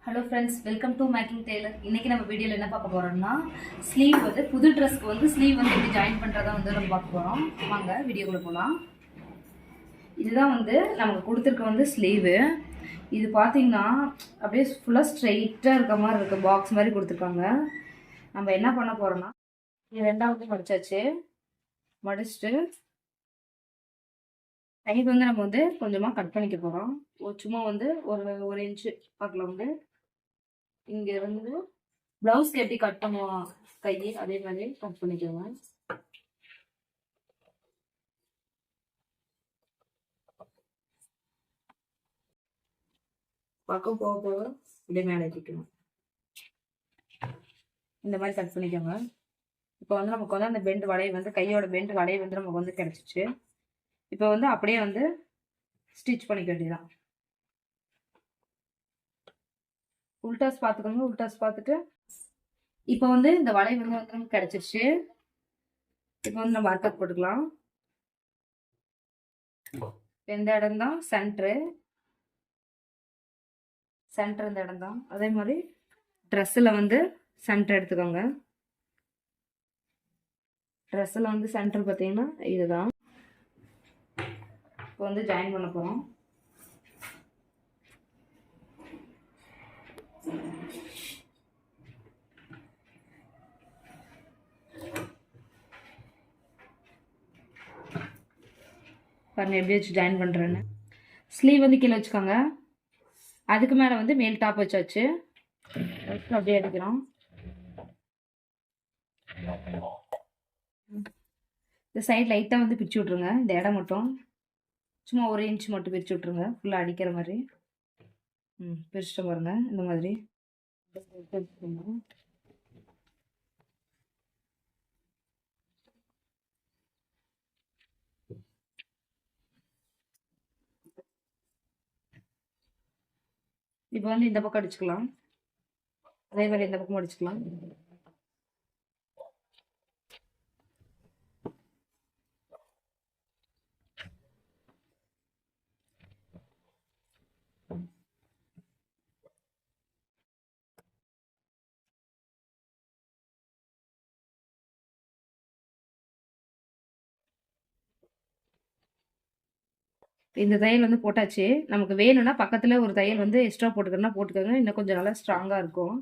Hello friends, welcome to making tailor. இன்றைக்கி நம்ம வீடியோவில் என்ன பார்க்க போகிறோம்னா, ஸ்லீவ் வந்து புது ட்ரெஸ்க்கு வந்து ஸ்லீவ் வந்து எப்படி ஜாயின் பண்ணுறதா வந்து நம்ம பார்க்க போகிறோம். வாங்க வீடியோக்குள்ளே போகலாம். இதுதான் வந்து நமக்கு கொடுத்துருக்க வந்து ஸ்லீவு. இது பார்த்திங்கன்னா அப்படியே ஃபுல்லாக ஸ்ட்ரெயிட்டாக இருக்க மாதிரி இருக்குது, பாக்ஸ் மாதிரி கொடுத்துருக்காங்க. நம்ம என்ன பண்ண போகிறோம்னா, இது ரெண்டாவது மடிச்சாச்சு. மடிச்சுட்டு கைக்கு வந்து நம்ம வந்து கொஞ்சமாக கட் பண்ணிக்க போகிறோம். சும்மா வந்து ஒரு இன்ச்சு பார்க்கலாம். வந்து இங்க இருந்து பிளவுஸ்க்கு எப்படி கட் பண்ணுவோம் கை, அதே மாதிரி கட் பண்ணிக்கோங்க. பக்கம் போக போக இப்படியே மேலே ஏற்றிக்கணும். இந்த மாதிரி கட் பண்ணிக்கோங்க. இப்போ வந்து நமக்கு வந்து அந்த பெண்ட் வளைய வந்து கையோட பெண்ட் வளைய வந்து நமக்கு வந்து கிடைச்சிச்சு. இப்போ வந்து அப்படியே வந்து ஸ்டிச் பண்ணிக்க வேண்டியதான். உல்டாஸ் பார்த்துக்கோங்க. உல்டாஸ் பார்த்துட்டு இப்போ வந்து இந்த வளை வந்து நமக்கு கிடைச்சிருச்சு. இப்போ வந்து நம்ம மார்க்கப் போட்டுக்கலாம். இந்த இடம் தான் சென்ட்ரு இந்த இடம் தான். அதே மாதிரி ட்ரெஸ்ஸில் வந்து சென்டர் எடுத்துக்கோங்க. ட்ரெஸ்ஸில் வந்து சென்டர் பார்த்தீங்கன்னா இதுதான். இப்போ வந்து ஜாயின் பண்ண போகிறோம். பாருங்கள் எப்படி வச்சு ஜாயின் பண்ணுறேன்னு. ஸ்லீவ் வந்து கீழே வச்சுக்கோங்க. அதுக்கு மேலே வந்து மேல் டாப் வச்சாச்சு. அப்படியே அடிக்கிறோம். இந்த சைடு லைட்டாக வந்து பிரித்து விட்ருங்க. இந்த இடம் மட்டும் சும்மா ஒரு இன்ச் மட்டும் பிரித்து விட்ருங்க, ஃபுல்லாக அடிக்கிற மாதிரி. பிரிச்சுட்டு பாருங்க இந்த மாதிரி. இப்போ வந்து இந்த பக்கம் அடிச்சுக்கலாம். அதே மாதிரி இந்த பக்கம் அடிச்சுக்கலாம். இந்த தையல் வந்து போட்டாச்சு. நமக்கு வேணும்னா பக்கத்தில் ஒரு தையல் வந்து எக்ஸ்ட்ரா போட்டுக்கணும்னா போட்டுக்கோங்க. இன்னும் கொஞ்சம் நல்லா ஸ்ட்ராங்காக இருக்கும்.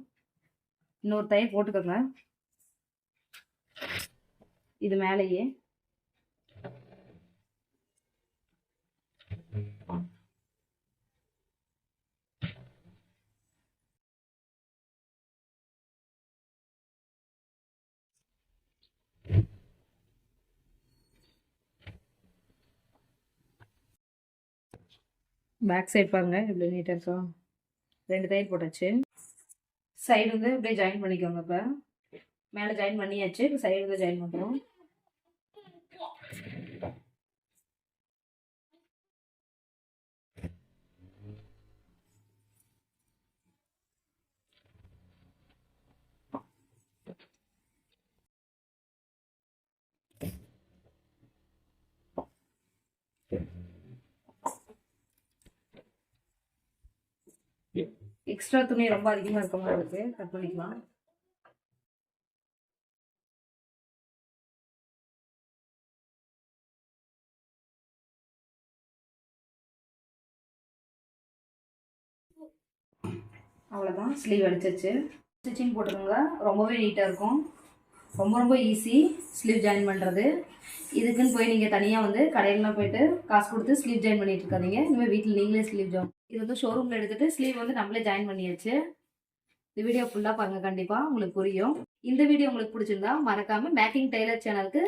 இன்னொரு தையல் போட்டுக்கோங்க இது மேலேயே. பேக் சைட் பாருங்க இப்படி நீட்டாக இருக்கும். 2 தையல் போட்டாச்சு. சைடு வந்து இப்படியே ஜாயின் பண்ணிக்கோங்க. இப்போ மேலே ஜாயின் பண்ணியாச்சு. இப்போ சைடு வந்து ஜாயின் பண்ணுறோம். எக்ஸ்ட்ரா துணி ரொம்ப அதிகமாக இருக்க மாதிரி இருக்கு, கட் பண்ணிக்கலாம். அவ்வளோதான், ஸ்லீவ் அடிச்சாச்சு. ஸ்டிச்சிங் போட்டுக்கோங்க. ரொம்பவே நீட்டாக இருக்கும். ரொம்ப ஈஸி ஸ்லீவ் ஜாயின் பண்ணுறது. இதுக்குன்னு போய் நீங்கள் தனியாக வந்து கடையிலாம் போயிட்டு காசு கொடுத்து ஸ்லீவ் ஜாயின் பண்ணிட்டு இருக்காதீங்க. இனிமேல் வீட்டில் நீங்களே ஸ்லீவ் ஜாயின். இது வந்து ஷோரூமில் எடுத்துகிட்டு ஸ்லீவ் வந்து நம்மளே ஜாயின் பண்ணியாச்சு. இந்த வீடியோ ஃபுல்லாக பாருங்க, கண்டிப்பாக உங்களுக்கு புரியும். இந்த வீடியோ உங்களுக்கு பிடிச்சிருந்தா மறக்காமல் மேக்கிங் டெய்லர் சேனலுக்கு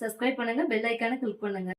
சப்ஸ்கிரைப் பண்ணுங்கள், பெல் ஐக்கானை கிளிக் பண்ணுங்கள்.